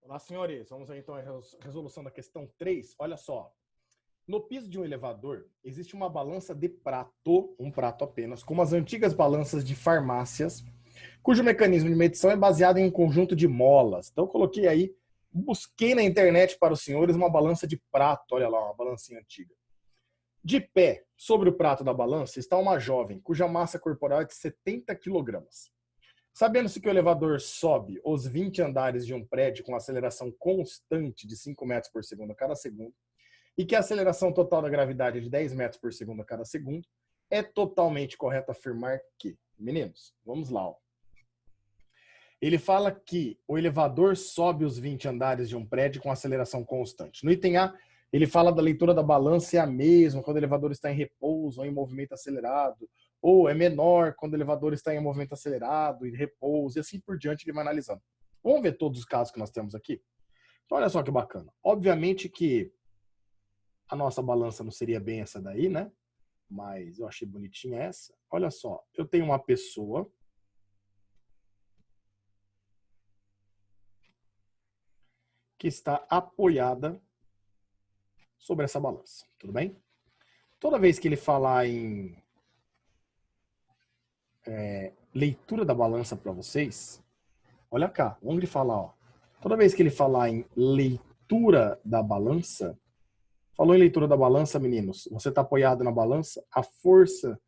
Olá, senhores. Vamos aí, então, à resolução da questão 3. Olha só. No piso de um elevador, existe uma balança de prato, um prato apenas, como as antigas balanças de farmácias, cujo mecanismo de medição é baseado em um conjunto de molas. Então, eu coloquei aí, busquei na internet para os senhores uma balança de prato. Olha lá, uma balancinha antiga. De pé, sobre o prato da balança, está uma jovem, cuja massa corporal é de 70 quilogramas. Sabendo-se que o elevador sobe os 20 andares de um prédio com aceleração constante de 5 metros por segundo a cada segundo, e que a aceleração total da gravidade é de 10 metros por segundo a cada segundo, é totalmente correto afirmar que, meninos, vamos lá. Ó. Ele fala que o elevador sobe os 20 andares de um prédio com aceleração constante. No item A, ele fala da leitura da balança é a mesma quando o elevador está em repouso ou em movimento acelerado, ou é menor quando o elevador está em movimento acelerado, em repouso, e assim por diante ele vai analisando. Vamos ver todos os casos que nós temos aqui? Então, olha só que bacana. Obviamente que a nossa balança não seria bem essa daí, né? Mas eu achei bonitinha essa. Olha só, eu tenho uma pessoa que está apoiada sobre essa balança, tudo bem? Toda vez que ele falar em leitura da balança para vocês, olha cá, onde ele falar, ó. Toda vez que ele falar em leitura da balança, falou em leitura da balança, meninos, você está apoiado na balança, a força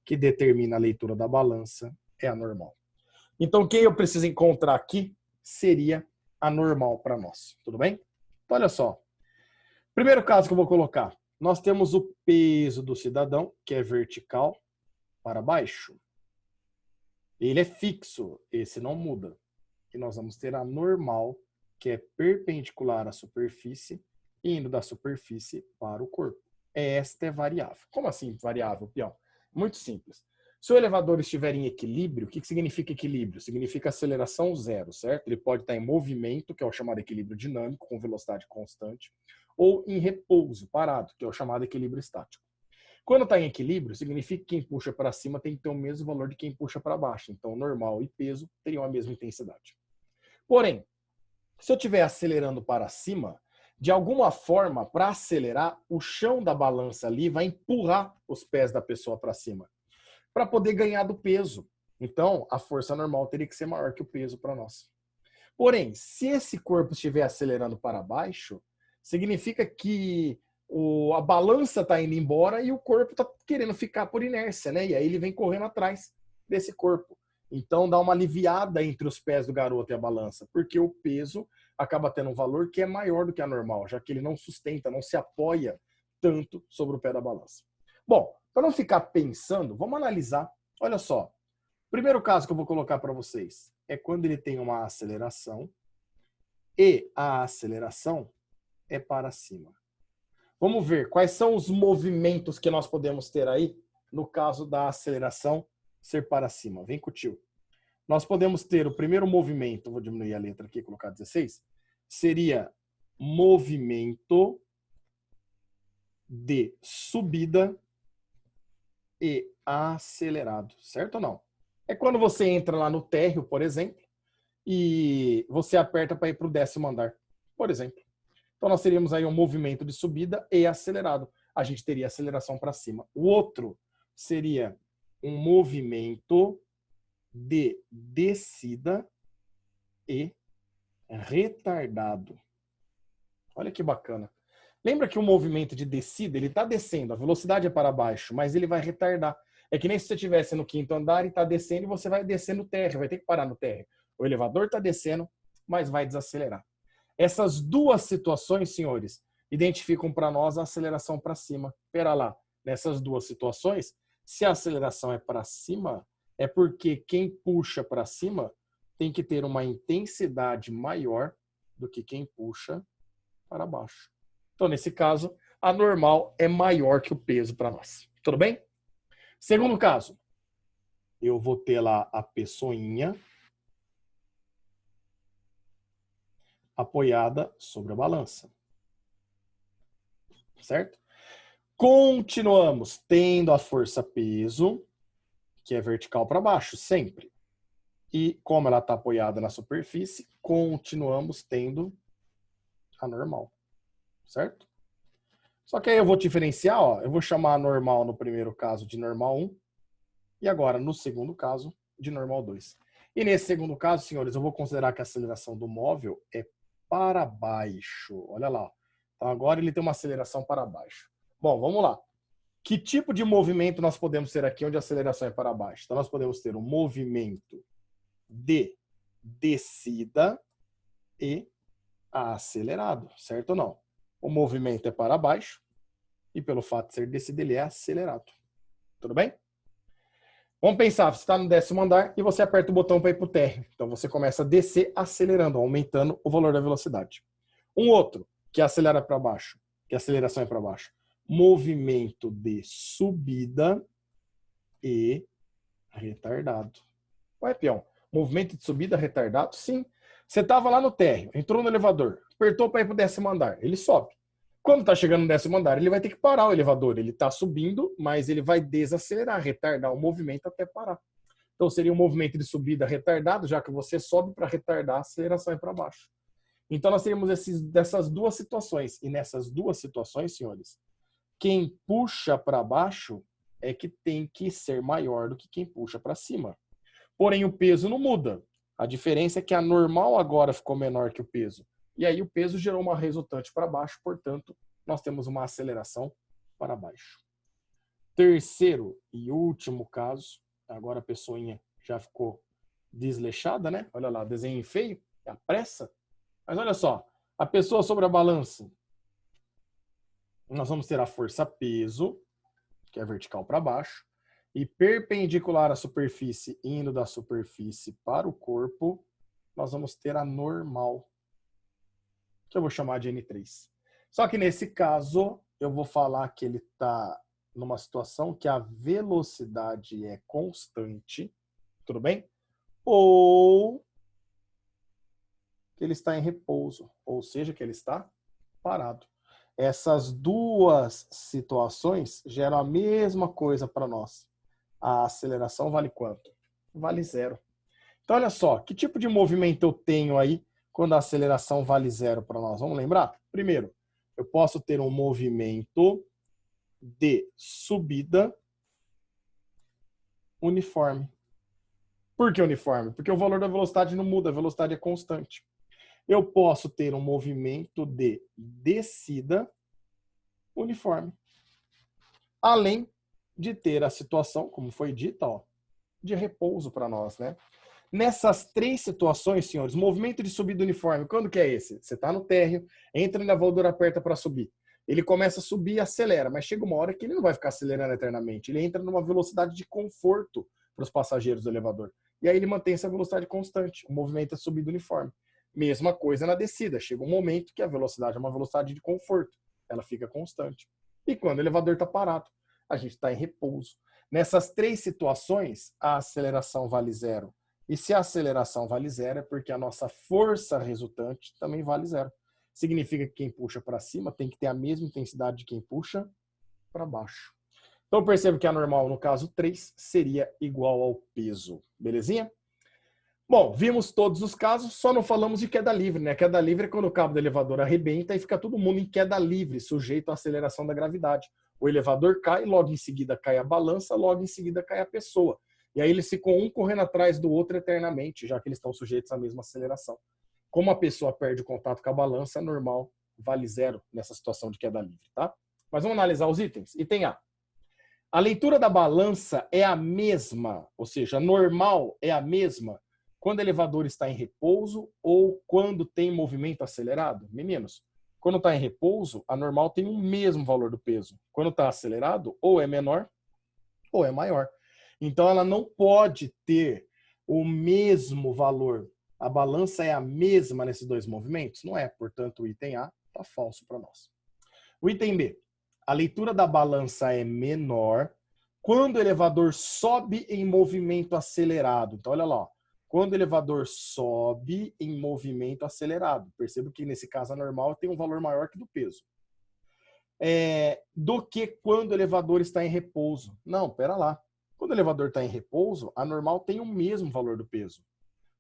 que determina a leitura da balança é a normal. Então, quem eu preciso encontrar aqui seria a normal para nós, tudo bem? Então, olha só. Primeiro caso que eu vou colocar, nós temos o peso do cidadão, que é vertical para baixo. Ele é fixo, esse não muda. E nós vamos ter a normal, que é perpendicular à superfície, indo da superfície para o corpo. Esta é variável. Como assim variável, peão? Muito simples. Se o elevador estiver em equilíbrio, o que significa equilíbrio? Significa aceleração zero, certo? Ele pode estar em movimento, que é o chamado equilíbrio dinâmico, com velocidade constante, ou em repouso, parado, que é o chamado equilíbrio estático. Quando está em equilíbrio, significa que quem puxa para cima tem que ter o mesmo valor de quem puxa para baixo. Então, normal e peso teriam a mesma intensidade. Porém, se eu estiver acelerando para cima, de alguma forma, para acelerar, o chão da balança ali vai empurrar os pés da pessoa para cima, para poder ganhar do peso. Então, a força normal teria que ser maior que o peso para nós. Porém, se esse corpo estiver acelerando para baixo, significa que a balança está indo embora e o corpo está querendo ficar por inércia, né? E aí ele vem correndo atrás desse corpo. Então dá uma aliviada entre os pés do garoto e a balança, porque o peso acaba tendo um valor que é maior do que a normal, já que ele não sustenta, não se apoia tanto sobre o pé da balança. Bom, para não ficar pensando, vamos analisar. Olha só. Primeiro caso que eu vou colocar para vocês é quando ele tem uma aceleração e a aceleração é para cima. Vamos ver quais são os movimentos que nós podemos ter aí no caso da aceleração ser para cima. Vem com o tio. Nós podemos ter o primeiro movimento, vou diminuir a letra aqui e colocar 16, seria movimento de subida e acelerado, certo ou não? É quando você entra lá no térreo, por exemplo, e você aperta para ir para o 10º andar, por exemplo. Então, nós teríamos aí um movimento de subida e acelerado. A gente teria aceleração para cima. O outro seria um movimento de descida e retardado. Olha que bacana. Lembra que o movimento de descida, ele está descendo, a velocidade é para baixo, mas ele vai retardar. É que nem se você estivesse no 5º andar e está descendo e você vai descer no térreo, vai ter que parar no térreo. O elevador está descendo, mas vai desacelerar. Essas duas situações, senhores, identificam para nós a aceleração para cima. Pera lá, nessas duas situações, se a aceleração é para cima, é porque quem puxa para cima tem que ter uma intensidade maior do que quem puxa para baixo. Então, nesse caso, a normal é maior que o peso para nós. Tudo bem? Segundo caso, eu vou ter lá a pessoinha apoiada sobre a balança. Certo? Continuamos tendo a força-peso, que é vertical para baixo, sempre. E como ela está apoiada na superfície, continuamos tendo anormal, certo? Só que aí eu vou diferenciar, ó, eu vou chamar a normal no primeiro caso de normal 1 e agora no segundo caso de normal 2. E nesse segundo caso, senhores, eu vou considerar que a aceleração do móvel é para baixo. Olha lá. Então agora ele tem uma aceleração para baixo. Bom, vamos lá. Que tipo de movimento nós podemos ter aqui onde a aceleração é para baixo? Então nós podemos ter um movimento de descida e acelerado, certo ou não? O movimento é para baixo e pelo fato de ser descida ele é acelerado. Tudo bem? Vamos pensar, você está no 10º andar e você aperta o botão para ir para o térreo. Então você começa a descer acelerando, aumentando o valor da velocidade. Um outro que acelera para baixo, que a aceleração é para baixo. Movimento de subida e retardado. Ué, peão, movimento de subida retardado? Sim. Você estava lá no térreo, entrou no elevador, apertou para ir para o 10º andar, ele sobe. Quando está chegando no 10º andar, ele vai ter que parar o elevador. Ele está subindo, mas ele vai desacelerar, retardar o movimento até parar. Então seria um movimento de subida retardado, já que você sobe para retardar a aceleração é para baixo. Então nós teríamos dessas duas situações. E nessas duas situações, senhores, quem puxa para baixo é que tem que ser maior do que quem puxa para cima. Porém, o peso não muda. A diferença é que a normal agora ficou menor que o peso. E aí o peso gerou uma resultante para baixo, portanto, nós temos uma aceleração para baixo. Terceiro e último caso, agora a pessoinha já ficou desleixada, né? Olha lá, desenho feio, é a pressa. Mas olha só, a pessoa sobre a balança, nós vamos ter a força peso, que é vertical para baixo, e perpendicular à superfície, indo da superfície para o corpo, nós vamos ter a normal, que eu vou chamar de N3. Só que nesse caso, eu vou falar que ele está numa situação que a velocidade é constante, tudo bem? Ou que ele está em repouso, ou seja, que ele está parado. Essas duas situações geram a mesma coisa para nós. A aceleração vale quanto? Vale 0. Então, olha só, que tipo de movimento eu tenho aí quando a aceleração vale 0 para nós? Vamos lembrar? Primeiro, eu posso ter um movimento de subida uniforme. Por que uniforme? Porque o valor da velocidade não muda, a velocidade é constante. Eu posso ter um movimento de descida uniforme. Além de ter a situação, como foi dita, ó, de repouso para nós, né? Nessas três situações, senhores, movimento de subida uniforme, quando que é esse? Você está no térreo, entra no elevador, aperta para subir. Ele começa a subir e acelera, mas chega uma hora que ele não vai ficar acelerando eternamente. Ele entra numa velocidade de conforto para os passageiros do elevador. E aí ele mantém essa velocidade constante. O movimento é subida uniforme. Mesma coisa na descida. Chega um momento que a velocidade é uma velocidade de conforto. Ela fica constante. E quando o elevador está parado, a gente está em repouso. Nessas três situações, a aceleração vale 0. E se a aceleração vale 0, é porque a nossa força resultante também vale 0. Significa que quem puxa para cima tem que ter a mesma intensidade de quem puxa para baixo. Então, percebo que a normal, no caso 3, seria igual ao peso. Belezinha? Bom, vimos todos os casos, só não falamos de queda livre, né? Queda livre é quando o cabo do elevador arrebenta e fica todo mundo em queda livre, sujeito à aceleração da gravidade. O elevador cai, logo em seguida cai a balança, logo em seguida cai a pessoa. E aí eles ficam um correndo atrás do outro eternamente, já que eles estão sujeitos à mesma aceleração. Como a pessoa perde o contato com a balança, é normal, vale 0 nessa situação de queda livre, tá? Mas vamos analisar os itens. Item A. A leitura da balança é a mesma, ou seja, normal é a mesma quando o elevador está em repouso ou quando tem movimento acelerado? Meninos, quando está em repouso, a normal tem o mesmo valor do peso. Quando está acelerado, ou é menor ou é maior. Então, ela não pode ter o mesmo valor. A balança é a mesma nesses dois movimentos? Não é. Portanto, o item A está falso para nós. O item B. A leitura da balança é menor quando o elevador sobe em movimento acelerado. Então, olha lá. Quando o elevador sobe em movimento acelerado. Perceba que, nesse caso, a normal tem um valor maior que do peso. Do que quando o elevador está em repouso. Não, pera lá. Quando o elevador está em repouso, a normal tem o mesmo valor do peso.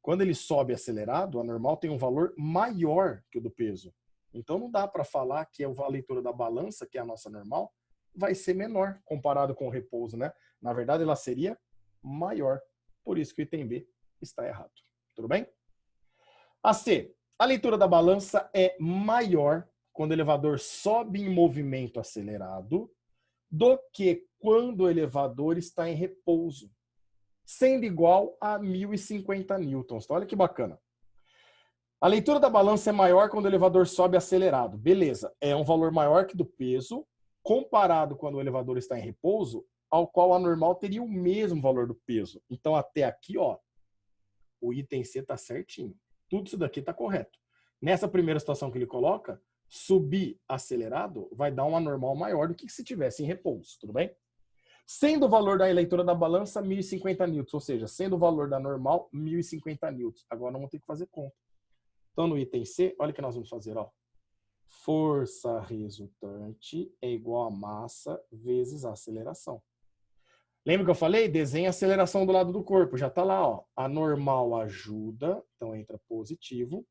Quando ele sobe acelerado, a normal tem um valor maior que o do peso. Então não dá para falar que a leitura da balança, que é a nossa normal, vai ser menor comparado com o repouso, né? Na verdade, ela seria maior. Por isso que o item B está errado. Tudo bem? A C. A leitura da balança é maior quando o elevador sobe em movimento acelerado do que quando o elevador está em repouso, sendo igual a 1050 newtons. Então, olha que bacana. A leitura da balança é maior quando o elevador sobe acelerado. Beleza, é um valor maior que do peso, comparado quando o elevador está em repouso, ao qual a normal teria o mesmo valor do peso. Então, até aqui, ó, o item C está certinho. Tudo isso daqui está correto. Nessa primeira situação que ele coloca, subir acelerado vai dar uma normal maior do que se tivesse em repouso, tudo bem? Sendo o valor da leitura da balança 1050 newtons, ou seja, sendo o valor da normal 1050 newtons. Agora não vamos ter que fazer conta. Então, no item C, olha o que nós vamos fazer, ó. Força resultante é igual a massa vezes a aceleração. Lembra que eu falei? Desenha a aceleração do lado do corpo. Já está lá, ó. A normal ajuda, então entra positivo.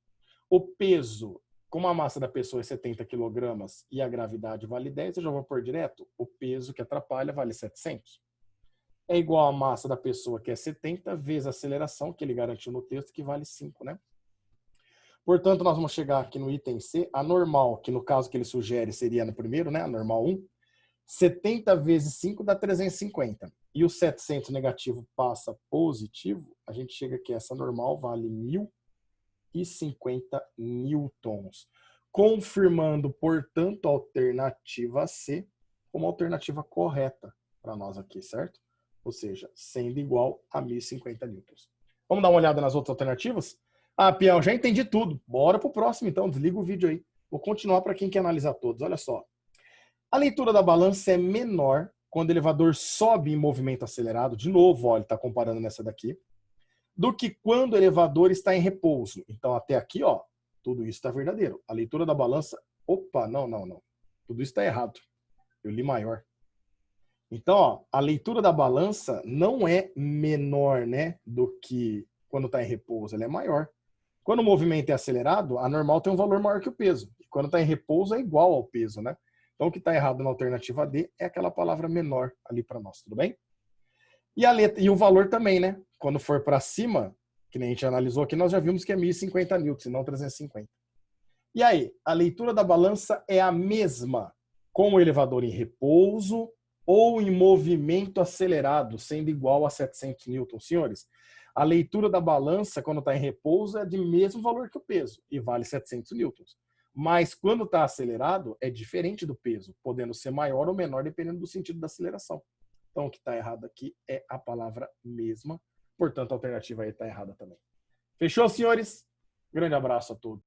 O peso, como a massa da pessoa é 70 kg e a gravidade vale 10, eu já vou pôr direto. O peso que atrapalha vale 700. É igual a massa da pessoa, que é 70, vezes a aceleração, que ele garantiu no texto, que vale 5, né? Portanto, nós vamos chegar aqui no item C. A normal, que no caso que ele sugere seria no primeiro, né? A normal 1. 70 vezes 5 dá 350. E o 700 negativo passa positivo. A gente chega aqui, essa normal vale 1050 newtons. Confirmando, portanto, a alternativa C como alternativa correta para nós aqui, certo? Ou seja, sendo igual a 1050 newtons. Vamos dar uma olhada nas outras alternativas? Ah, Pião, já entendi tudo. Bora pro próximo, então. Desliga o vídeo aí. Vou continuar para quem quer analisar todos. Olha só. A leitura da balança é menor quando o elevador sobe em movimento acelerado. De novo, ó, ele está comparando nessa daqui. Do que quando o elevador está em repouso. Então, até aqui, ó, tudo isso está verdadeiro. A leitura da balança... Opa, não. Tudo isso está errado. Eu li maior. Então, ó, a leitura da balança não é menor, né, do que quando está em repouso. Ela é maior. Quando o movimento é acelerado, a normal tem um valor maior que o peso. Quando está em repouso, é igual ao peso, né? Então, o que está errado na alternativa D é aquela palavra menor ali para nós, tudo bem? E a letra, e o valor também, né? Quando for para cima, que nem a gente analisou aqui, nós já vimos que é 1050 newtons, e não 350. E aí, a leitura da balança é a mesma com o elevador em repouso ou em movimento acelerado, sendo igual a 700 newtons, senhores. A leitura da balança, quando está em repouso, é de mesmo valor que o peso e vale 700 newtons. Mas quando está acelerado, é diferente do peso, podendo ser maior ou menor, dependendo do sentido da aceleração. Então, o que está errado aqui é a palavra mesma. Portanto, a alternativa aí está errada também. Fechou, senhores? Grande abraço a todos.